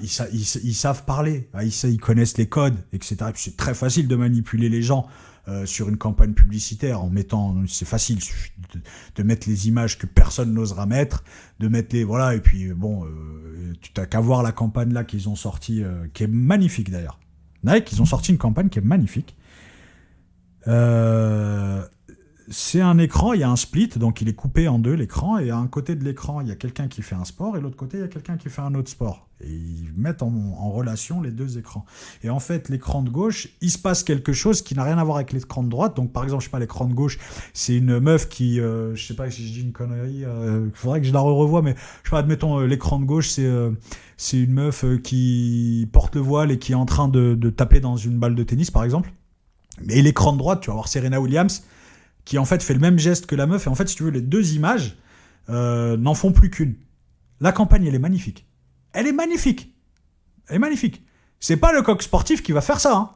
parler. Ils connaissent les codes, etc. Et puis c'est très facile de manipuler les gens sur une campagne publicitaire c'est facile, il suffit de mettre les images que personne n'osera mettre, de mettre voilà, et puis bon, tu t'as qu'à voir la campagne là qu'ils ont sortie, qui est magnifique d'ailleurs. Nike, ils ont sorti une campagne qui est magnifique. C'est un écran, il y a un split, donc il est coupé en deux l'écran, et à un côté de l'écran, il y a quelqu'un qui fait un sport, et de l'autre côté, il y a quelqu'un qui fait un autre sport. Et ils mettent en relation les deux écrans. Et en fait, l'écran de gauche, il se passe quelque chose qui n'a rien à voir avec l'écran de droite. Donc par exemple, je sais pas, l'écran de gauche, c'est une meuf qui, je sais pas si je dis une connerie, il faudrait que je la revoie, mais je sais pas, admettons, l'écran de gauche, c'est une meuf qui porte le voile et qui est en train de taper dans une balle de tennis, par exemple. Et l'écran de droite, tu vas voir Serena Williams, qui en fait fait le même geste que la meuf, et en fait, si tu veux, les deux images n'en font plus qu'une. La campagne, elle est magnifique. Elle est magnifique. Elle est magnifique. C'est pas le coq sportif qui va faire ça, hein.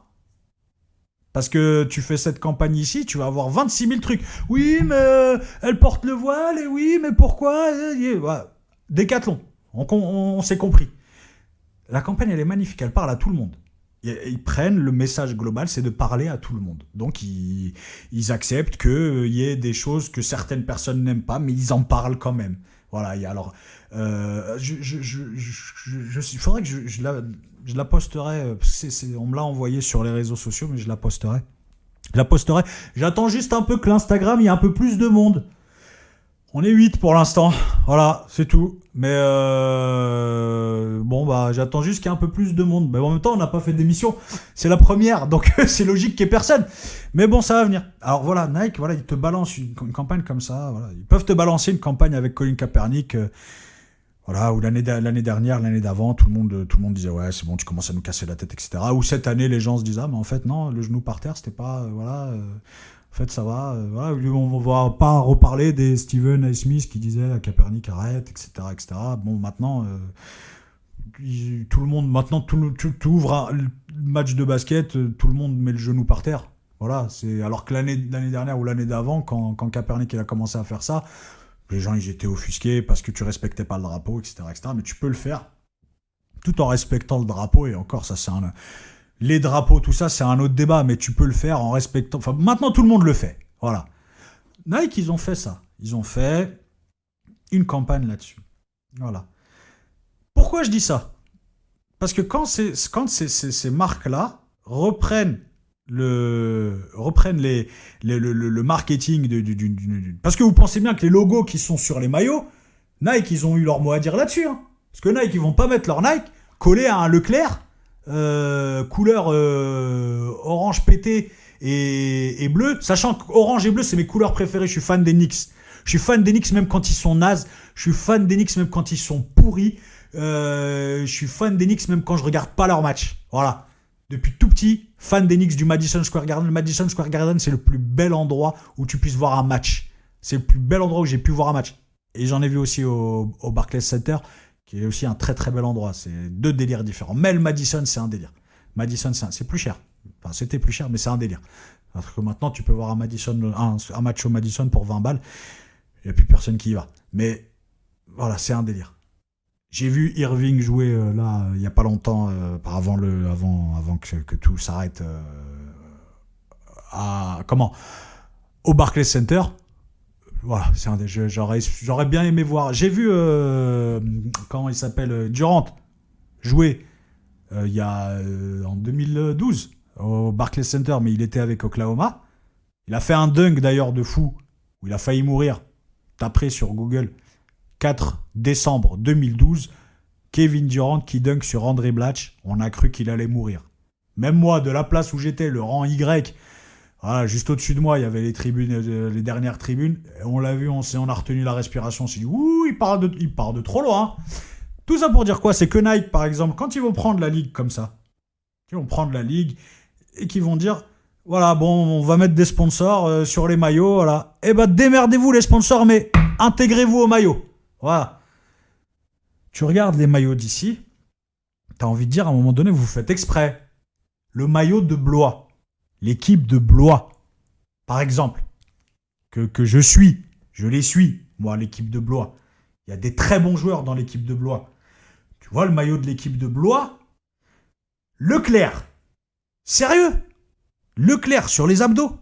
Parce que tu fais cette campagne ici, tu vas avoir 26 000 trucs. Oui, mais elle porte le voile, et oui, mais pourquoi voilà. Décathlon. On s'est compris. La campagne, elle est magnifique. Elle parle à tout le monde. Ils prennent le message global, c'est de parler à tout le monde. Donc ils acceptent qu'il y ait des choses que certaines personnes n'aiment pas, mais ils en parlent quand même. Voilà. Et alors, il faudrait que Je la posterai. On me l'a envoyé sur les réseaux sociaux, mais je la posterai. Je la posterai. J'attends juste un peu que l'Instagram, il y ait un peu plus de monde. On est 8 pour l'instant. Voilà, c'est tout. Mais bon, bah, j'attends juste qu'il y ait un peu plus de monde. Mais en même temps, on n'a pas fait d'émission. C'est la première, donc c'est logique qu'il n'y ait personne. Mais bon, ça va venir. Alors voilà, Nike, voilà, ils te balancent une campagne comme ça. Voilà. Ils peuvent te balancer une campagne avec Colin Kaepernick. Voilà, ou l'année dernière, l'année d'avant, tout le monde disait ouais, c'est bon, tu commences à nous casser la tête, etc. Ou cette année, les gens se disent ah, mais en fait non, le genou par terre, c'était pas en fait ça va, voilà. On va pas reparler des Stephen A. Smith qui disait à Kaepernick arrête, etc., etc. Bon, maintenant tout le monde, maintenant tu ouvres le match de basket, tout le monde met le genou par terre. Voilà, c'est alors que l'année dernière ou l'année d'avant, quand Kaepernick il a commencé à faire ça. Les gens, ils étaient offusqués parce que tu respectais pas le drapeau, etc., etc. Mais tu peux le faire tout en respectant le drapeau. Et encore, ça, les drapeaux, tout ça, c'est un autre débat. Mais tu peux le faire en respectant... Enfin, maintenant, tout le monde le fait. Voilà. Nike, ils ont fait ça. Ils ont fait une campagne là-dessus. Voilà. Pourquoi je dis ça ? Parce que quand ces marques-là reprennent le marketing parce que vous pensez bien que les logos qui sont sur les maillots, Nike, ils ont eu leur mot à dire là-dessus, hein. Parce que Nike, ils vont pas mettre leur Nike collé à un Leclerc couleur orange pété et bleu, sachant qu'orange et bleu c'est mes couleurs préférées. Je suis fan des Knicks, même quand ils sont nazes, je suis fan des Knicks même quand ils sont pourris, je suis fan des Knicks même quand je regarde pas leur match. Voilà. Depuis tout petit, fan des Knicks du Madison Square Garden. Le Madison Square Garden, c'est le plus bel endroit où tu puisses voir un match. C'est le plus bel endroit où j'ai pu voir un match. Et j'en ai vu aussi au Barclays Center, qui est aussi un très très bel endroit. C'est deux délires différents. Mais le Madison, c'est un délire. Madison, c'est plus cher. Enfin, c'était plus cher, mais c'est un délire. Parce que maintenant, tu peux voir un match au Madison pour 20 balles. Il n'y a plus personne qui y va. Mais voilà, c'est un délire. J'ai vu Irving jouer là il y a pas longtemps, avant que tout s'arrête, au Barclays Center. Voilà, j'aurais bien aimé voir. J'ai vu comment il s'appelle, Durant jouer il y a en 2012 au Barclays Center, mais il était avec Oklahoma. Il a fait un dunk d'ailleurs de fou où il a failli mourir. Taperez sur Google. 4 décembre 2012, Kevin Durant qui dunk sur André Blatch. On a cru qu'il allait mourir. Même moi, de la place où j'étais, le rang Y, voilà, juste au-dessus de moi, il y avait les tribunes, les dernières tribunes. On l'a vu, on a retenu la respiration. On s'est dit, ouh, il part de trop loin. Tout ça pour dire quoi ? C'est que Nike, par exemple, quand ils vont prendre la ligue comme ça, ils vont prendre la ligue et qu'ils vont dire, voilà, bon, on va mettre des sponsors sur les maillots, voilà. Eh ben, démerdez-vous les sponsors, mais intégrez-vous au maillot. Voilà. Tu regardes les maillots d'ici, t'as envie de dire à un moment donné, vous faites exprès. Le maillot de Blois, l'équipe de Blois, par exemple, que je les suis, moi, l'équipe de Blois. Il y a des très bons joueurs dans l'équipe de Blois. Tu vois le maillot de l'équipe de Blois ? Leclerc. Sérieux ? Leclerc sur les abdos.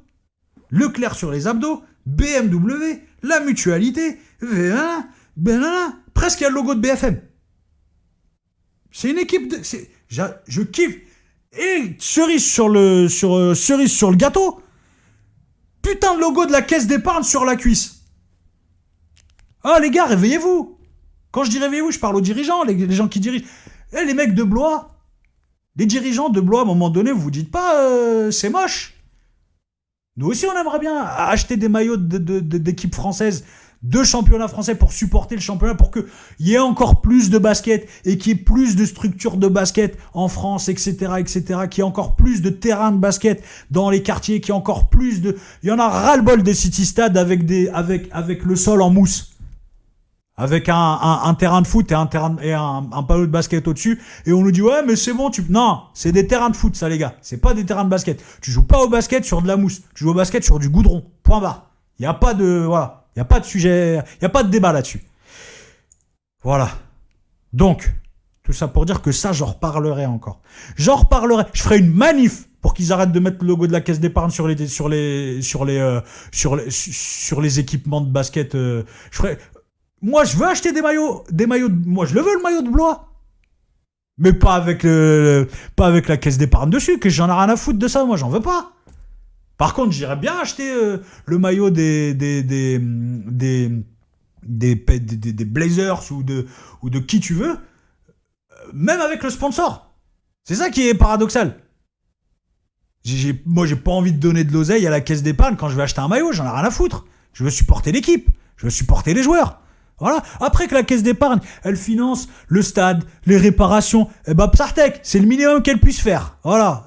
BMW, la mutualité, V1, presque il y a le logo de BFM. C'est une équipe de... Je kiffe. Et cerise sur le gâteau, putain de logo de la caisse d'épargne sur la cuisse. Ah les gars, réveillez-vous. Quand je dis réveillez-vous, je parle aux dirigeants, les gens qui dirigent. Les mecs de Blois, les dirigeants de Blois, à un moment donné, vous dites pas c'est moche. Nous aussi, on aimerait bien acheter des maillots d'équipes françaises, de championnat français pour supporter le championnat, pour qu'il y ait encore plus de basket et qu'il y ait plus de structures de basket en France, etc., qu'il y ait encore plus de terrains de basket dans les quartiers, qu'il y ait encore plus de... Il y en a ras-le-bol des city-stades avec le sol en mousse. Avec un terrain de foot et un panneau de basket au-dessus, et on nous dit ouais mais c'est bon, non, c'est des terrains de foot ça les gars, c'est pas des terrains de basket. Tu joues pas au basket sur de la mousse, tu joues au basket sur du goudron, point barre. Il y a pas de sujet, il y a pas de débat là-dessus. Voilà. Donc tout ça pour dire que ça j'en reparlerai encore. Je ferai une manif pour qu'ils arrêtent de mettre le logo de la caisse d'épargne sur les équipements de basket. Moi, je veux acheter des maillots. Moi, je le veux, le maillot de Blois. Mais pas avec pas avec la caisse d'épargne dessus, que j'en ai rien à foutre de ça, moi j'en veux pas. Par contre, j'irais bien acheter le maillot des Blazers ou de qui tu veux, même avec le sponsor. C'est ça qui est paradoxal. Moi, j'ai pas envie de donner de l'oseille à la caisse d'épargne quand je vais acheter un maillot, j'en ai rien à foutre. Je veux supporter l'équipe, je veux supporter les joueurs. Voilà. Après que la caisse d'épargne, elle finance le stade, les réparations, Psartec, c'est le minimum qu'elle puisse faire. Voilà.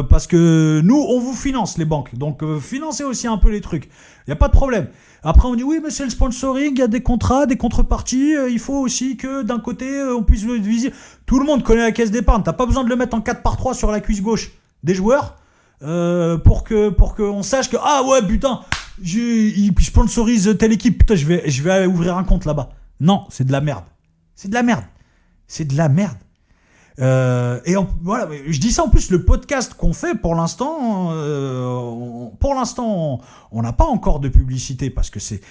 Parce que nous, on vous finance, les banques. Donc, financez aussi un peu les trucs. Il n'y a pas de problème. Après, on dit oui, mais c'est le sponsoring, il y a des contrats, des contreparties. Il faut aussi que d'un côté, on puisse le diviser. Tout le monde connaît la caisse d'épargne. T'as pas besoin de le mettre en 4x3 sur la cuisse gauche des joueurs pour qu'on sache que, ah ouais, putain, il sponsorise telle équipe. Putain, je vais aller ouvrir un compte là-bas. Non, c'est de la merde. C'est de la merde. C'est de la merde. Voilà, je dis ça en plus, le podcast qu'on fait pour l'instant, on n'a pas encore de publicité parce que c'est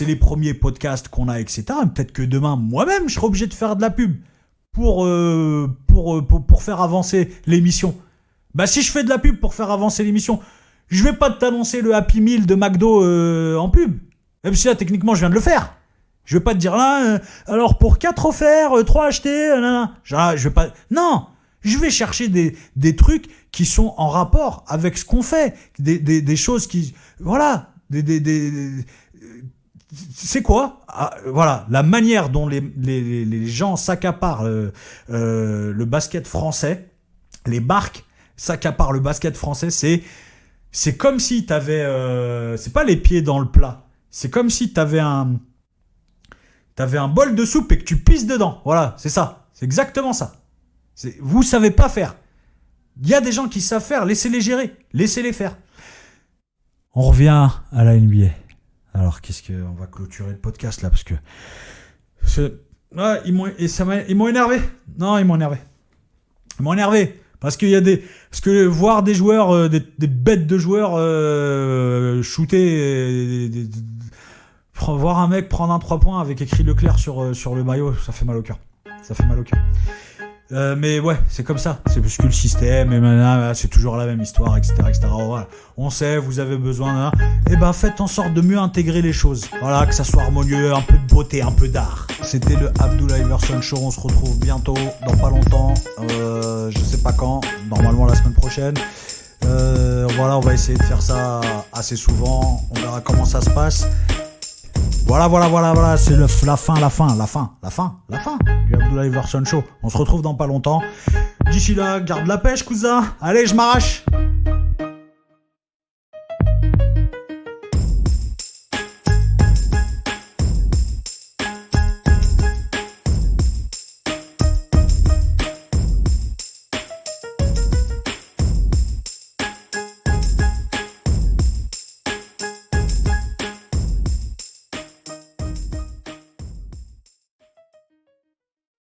les premiers podcasts qu'on a, etc. Peut-être que demain, moi-même, je serai obligé de faire de la pub pour faire avancer l'émission. Bah, si je fais de la pub pour faire avancer l'émission, je vais pas t'annoncer le Happy Meal de McDo en pub. Même si là, techniquement, je viens de le faire. Je vais pas te dire là, alors pour 4 offerts, 3 achetés, je vais pas. Non, je vais chercher des trucs qui sont en rapport avec ce qu'on fait, des choses qui, voilà, c'est quoi? Voilà, la manière dont les gens s'accaparent le basket français, les marques s'accaparent le basket français, c'est comme si t'avais, c'est pas les pieds dans le plat, c'est comme si t'avais un bol de soupe et que tu pisses dedans. Voilà, c'est ça. C'est exactement ça. Vous savez pas faire. Il y a des gens qui savent faire. Laissez-les gérer. Laissez-les faire. On revient à la NBA. Alors, on va clôturer le podcast là parce que ils m'ont énervé. Non, ils m'ont énervé. Ils m'ont énervé parce que voir des joueurs, des bêtes de joueurs shooter. Voir un mec prendre un 3 points avec écrit Leclerc sur le maillot, ça fait mal au cœur. Ça fait mal au cœur. Mais ouais, c'est comme ça. C'est parce que le système, et maintenant, c'est toujours la même histoire, etc. Voilà. On sait, vous avez besoin d'un. Faites en sorte de mieux intégrer les choses. Voilà, que ça soit harmonieux, un peu de beauté, un peu d'art. C'était le Abdullah Iverson Show. On se retrouve bientôt, dans pas longtemps. Je sais pas quand. Normalement la semaine prochaine. Voilà, on va essayer de faire ça assez souvent. On verra comment ça se passe. Voilà, c'est la fin du Abdullah Iverson Show. On se retrouve dans pas longtemps. D'ici là, garde la pêche, cousin. Allez, je m'arrache.